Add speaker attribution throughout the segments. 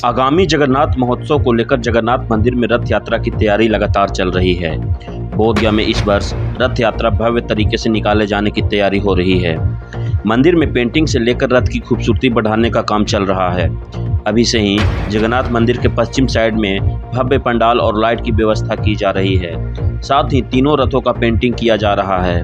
Speaker 1: आगामी जगन्नाथ महोत्सव को लेकर जगन्नाथ मंदिर में रथ यात्रा की तैयारी लगातार चल रही है। बोधगया में इस वर्ष रथ यात्रा भव्य तरीके से निकाले जाने की तैयारी हो रही है। मंदिर में पेंटिंग से लेकर रथ की खूबसूरती बढ़ाने का काम चल रहा है। अभी से ही जगन्नाथ मंदिर के पश्चिम साइड में भव्य पंडाल और लाइट की व्यवस्था की जा रही है। साथ ही तीनों रथों का पेंटिंग किया जा रहा है।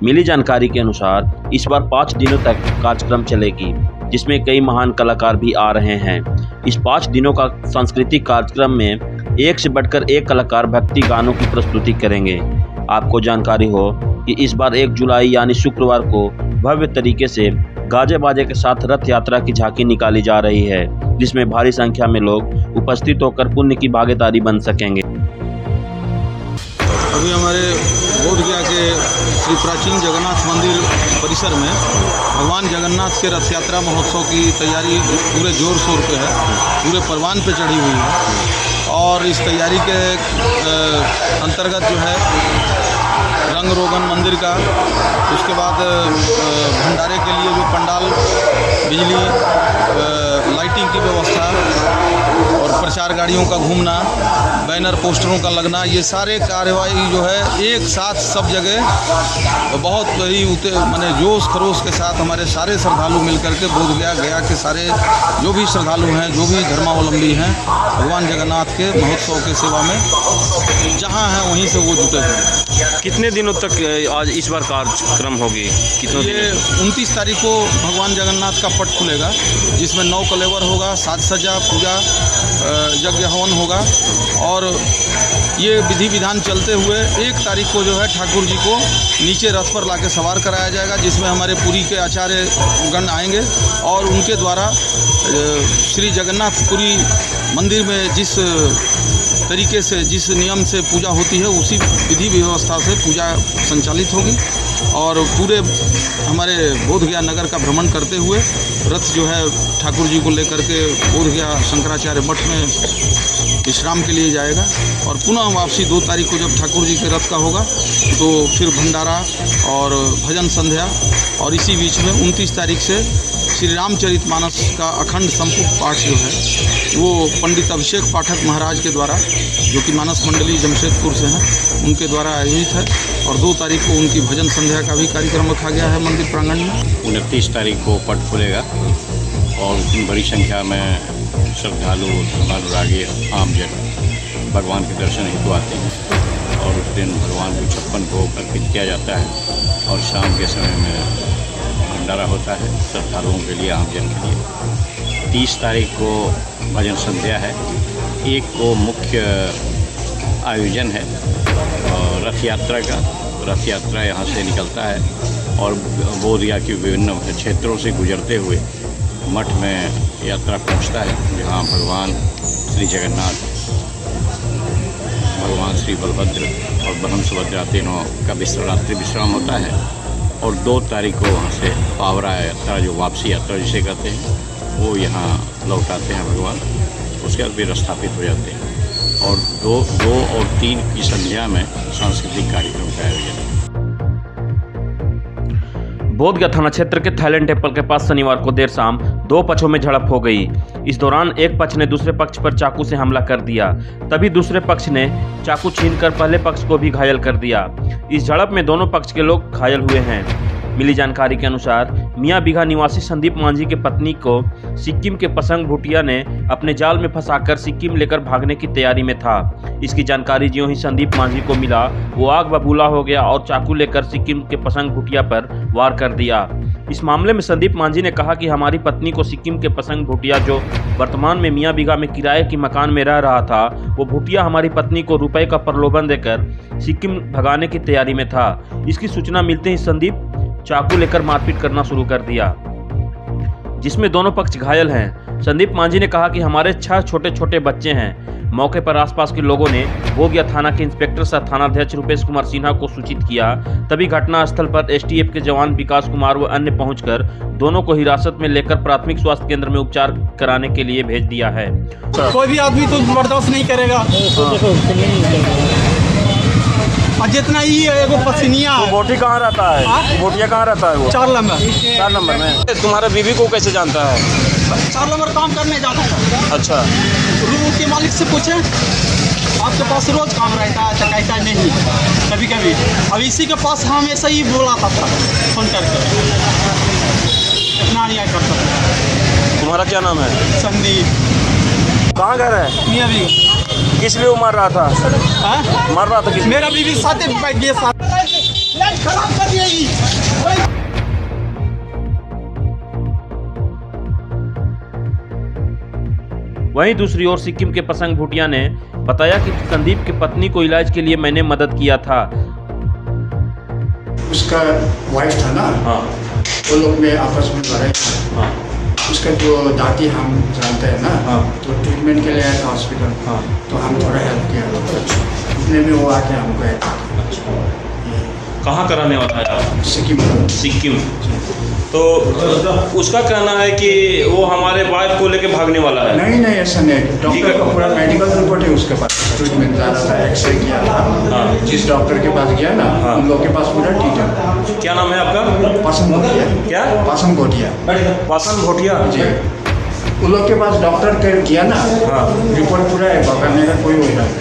Speaker 1: मिली जानकारी के अनुसार इस बार 5 दिनों तक कार्यक्रम चलेगी, जिसमें कई महान कलाकार भी आ रहे हैं। इस 5 दिनों का सांस्कृतिक कार्यक्रम में एक से बढ़कर एक कलाकार भक्ति गानों की प्रस्तुति करेंगे। आपको जानकारी हो कि इस बार 1 जुलाई यानी शुक्रवार को भव्य तरीके से गाजे बाजे के साथ रथ यात्रा की झांकी निकाली जा रही है, जिसमें भारी संख्या में लोग उपस्थित होकर पुण्य की भागीदारी बन सकेंगे।
Speaker 2: अभी हमारे बोधगया के श्री प्राचीन जगन्नाथ मंदिर परिसर में भगवान जगन्नाथ के रथ यात्रा महोत्सव की तैयारी पूरे जोर शोर पे है, पूरे परवान पे चढ़ी हुई है। और इस तैयारी के अंतर्गत जो है रंग रोगन मंदिर का, उसके बाद भंडारे के लिए जो पंडाल, बिजली, लाइटिंग की व्यवस्था और प्रचार गाड़ियों का घूमना, बैनर पोस्टरों का लगना, ये सारे कार्यवाही जो है एक साथ सब जगह बहुत ही माने जोश खरोश के साथ हमारे सारे श्रद्धालु मिलकर के बोधगया गया के सारे जो भी श्रद्धालु हैं, जो भी धर्मावलंबी हैं, भगवान जगन्नाथ के महोत्सव के सेवा में जहाँ हैं वहीं से वो जुटे हुए हैं।
Speaker 1: कितने दिनों तक आज इस बार कार्यक्रम होगी? कितने?
Speaker 2: ये 29 तारीख को भगवान जगन्नाथ का पट खुलेगा, जिसमें 9 कलेवर होगा, साज सज्जा, पूजा, यज्ञ हवन होगा। और ये विधि विधान चलते हुए 1 तारीख को जो है ठाकुर जी को नीचे रथ पर लाके सवार कराया जाएगा, जिसमें हमारे पुरी के आचार्य गण आएंगे और उनके द्वारा श्री जगन्नाथपुरी मंदिर में जिस तरीके से, जिस नियम से पूजा होती है, उसी विधि व्यवस्था से पूजा संचालित होगी। और पूरे हमारे बोधगया नगर का भ्रमण करते हुए रथ जो है ठाकुर जी को लेकर के बोधगया शंकराचार्य मठ में विश्राम के लिए जाएगा। और पुनः वापसी 2 तारीख को जब ठाकुर जी के रथ का होगा तो फिर भंडारा और भजन संध्या, और इसी बीच में 29 तारीख से श्री रामचरितमानस का अखंड संपूर्ण पाठ जो है वो पंडित अभिषेक पाठक महाराज के द्वारा, जो कि मानस मंडली जमशेदपुर से हैं, उनके द्वारा आयोजित है। और 2 तारीख को उनकी भजन संध्या का भी कार्यक्रम रखा गया है मंदिर प्रांगण में।
Speaker 3: 29 तारीख को पट खुलेगा और बड़ी संख्या में श्रद्धालु, अनुरागी, आमजन भगवान के दर्शन हेतु आते हैं। और उस दिन भगवान को 56 भोग अर्पित किया जाता है और शाम के समय में भंडारा होता है श्रद्धालुओं के लिए, आमजन के लिए। 30 तारीख को भजन संध्या है। 1 को मुख्य आयोजन है और रथ यात्रा का। रथ यात्रा यहाँ से निकलता है और बोधगया के विभिन्न क्षेत्रों से गुजरते हुए मठ में यात्रा पहुँचता है, जहाँ भगवान श्री जगन्नाथ, भगवान श्री बलभद्र और बहन सुभद्रा तीनों का रात्रि विश्राम होता है। और 2 तारीख को वहाँ से पावरा यात्रा, जो वापसी यात्रा जिसे कहते हैं, वो यहाँ लौटाते हैं भगवान। उसके बाद फिर स्थापित हो जाते हैं। और 2 और 3 की संध्या में सांस्कृतिक कार्यक्रम का आयोजन।
Speaker 1: बोधगया थाना क्षेत्र के थाईलैंड टेम्पल के पास शनिवार को देर शाम 2 पक्षों में झड़प हो गई। इस दौरान एक पक्ष ने दूसरे पक्ष पर चाकू से हमला कर दिया, तभी दूसरे पक्ष ने चाकू छीनकर पहले पक्ष को भी घायल कर दिया। इस झड़प में दोनों पक्ष के लोग घायल हुए हैं। मिली जानकारी के अनुसार मियाँ बीघा निवासी संदीप मांझी की पत्नी को सिक्किम के पसंग भूटिया ने अपने जाल में फंसाकर सिक्किम लेकर भागने की तैयारी में था। इसकी जानकारी ज्यों ही संदीप मांझी को मिला, वो आग बबूला हो गया और चाकू लेकर सिक्किम के पसंग भूटिया पर वार कर दिया। इस मामले में संदीप मांझी ने कहा कि हमारी पत्नी को सिक्किम के पसंग भूटिया, जो वर्तमान में मियाँ बीघा में किराए के मकान में रह रहा था, वो भूटिया हमारी पत्नी को रुपए का प्रलोभन देकर सिक्किम भगाने की तैयारी में था। इसकी सूचना मिलते ही संदीप चाकू लेकर मारपीट करना शुरू कर दिया, जिसमें दोनों पक्ष घायल हैं। संदीप मांझी ने कहा कि हमारे 6 छोटे छोटे बच्चे हैं। मौके पर आसपास के लोगों ने बोधगया थाना के इंस्पेक्टर सह थानाध्यक्ष रुपेश कुमार सिन्हा को सूचित किया। तभी घटनास्थल पर एसटीएफ के जवान विकास कुमार व अन्य पहुंचकर दोनों को हिरासत में लेकर प्राथमिक स्वास्थ्य केंद्र में उपचार कराने के लिए भेज दिया है।
Speaker 4: कोई भी आदमी तो बर्दाश्त नहीं करेगा। और जितना ही एगो पसीनिया
Speaker 1: तो बोटी कहाँ रहता है? बोटिया कहाँ रहता है वो?
Speaker 4: 4 नंबर में।
Speaker 1: तुम्हारा बीवी को कैसे जानता है?
Speaker 4: 4 नंबर काम करने जाता था।
Speaker 1: अच्छा।
Speaker 4: रूम के मालिक से पूछे आपके पास रोज काम रहता है? तो कहता है नहीं, कभी कभी। अब इसी के पास हमेशा ही बोलाता था फोन करके, इतना अन्याय करता था।
Speaker 1: तुम्हारा क्या नाम है?
Speaker 4: संदीप।
Speaker 1: कहाँ घर है?
Speaker 4: मियाँ भी
Speaker 1: किस लिए वो मार रहा था?
Speaker 4: हाँ?
Speaker 1: मार रहा था किस?
Speaker 4: मेरा बीवी साथ बैठ गया, साथ खराब कर दिएगी।
Speaker 1: वहीं दूसरी ओर सिक्किम के पसंग भूटिया ने बताया कि संदीप की पत्नी को इलाज के लिए मैंने मदद किया था।
Speaker 5: उसका वाइफ था ना,
Speaker 1: हाँ
Speaker 5: वो लोग में आपस में लड़ाई था।
Speaker 1: हाँ
Speaker 5: उसका जो दादी हम जानते हैं ना,
Speaker 1: हाँ।
Speaker 5: तो ट्रीटमेंट के लिए आया था हॉस्पिटल।
Speaker 1: हाँ।
Speaker 5: तो हम थोड़ा हेल्प किया, इतने में वो आके हमको
Speaker 1: कहाँ कराने वाला है आप?
Speaker 5: सिक्किम।
Speaker 1: सिक्किम। तो उसका कहना है कि वो हमारे वाइफ को लेके भागने वाला है।
Speaker 5: नहीं नहीं, ऐसा नहीं। डॉक्टर का पूरा मेडिकल रिपोर्ट है उसके पास। ट्रीटमेंट ज़्यादा था, एक्सरे किया था।
Speaker 1: हाँ।
Speaker 5: जिस डॉक्टर के पास गया ना,
Speaker 1: हाँ।
Speaker 5: उन लोग के पास पूरा ट्रीटमेंट।
Speaker 1: क्या नाम है आपका?
Speaker 5: पासम भोटिया।
Speaker 1: क्या?
Speaker 5: पासम भोटिया
Speaker 1: पासन भोटिया
Speaker 5: जी। उन लोग के पास डॉक्टर के गया ना,
Speaker 1: हाँ।
Speaker 5: रिपोर्ट पूरा है, भगाने का कोई हो रहा है।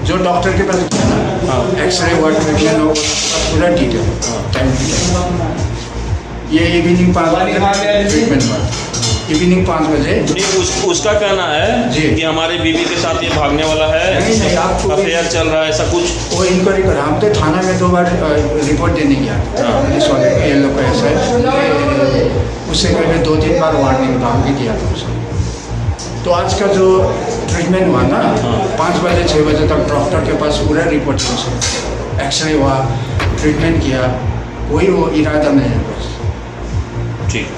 Speaker 5: जो डॉक्टर के पास गया ना,
Speaker 1: हाँ।
Speaker 5: एक्सरे हुआ, ट्रीटमेंट हो, पूरा डिटेल टाइम। ये इवनिंग 5 बजे ट्रीटमेंट हुआ। इवनिंग 5 बजे।
Speaker 1: उसका कहना है
Speaker 5: जी।
Speaker 1: कि हमारे बीवी के साथ ये भागने वाला है,
Speaker 5: नहीं नहीं, आपको
Speaker 1: अफेयर चल रहा है, ऐसा कुछ।
Speaker 5: वो इंक्वायरी कर, हम तो थाना में 2 बार रिपोर्ट देने गया पुलिस वाले को, ये लोग को ऐसा है। उससे पहले 2-3 बार वार्निंग डाल भी दिया था उसको। तो आज का जो ट्रीटमेंट हुआ ना, 5 बजे 6 बजे तक डॉक्टर के पास पूरा रिपोर्ट था, एक्सरे हुआ, ट्रीटमेंट किया, कोई वो इरादा नहीं है बस।
Speaker 1: ठीक।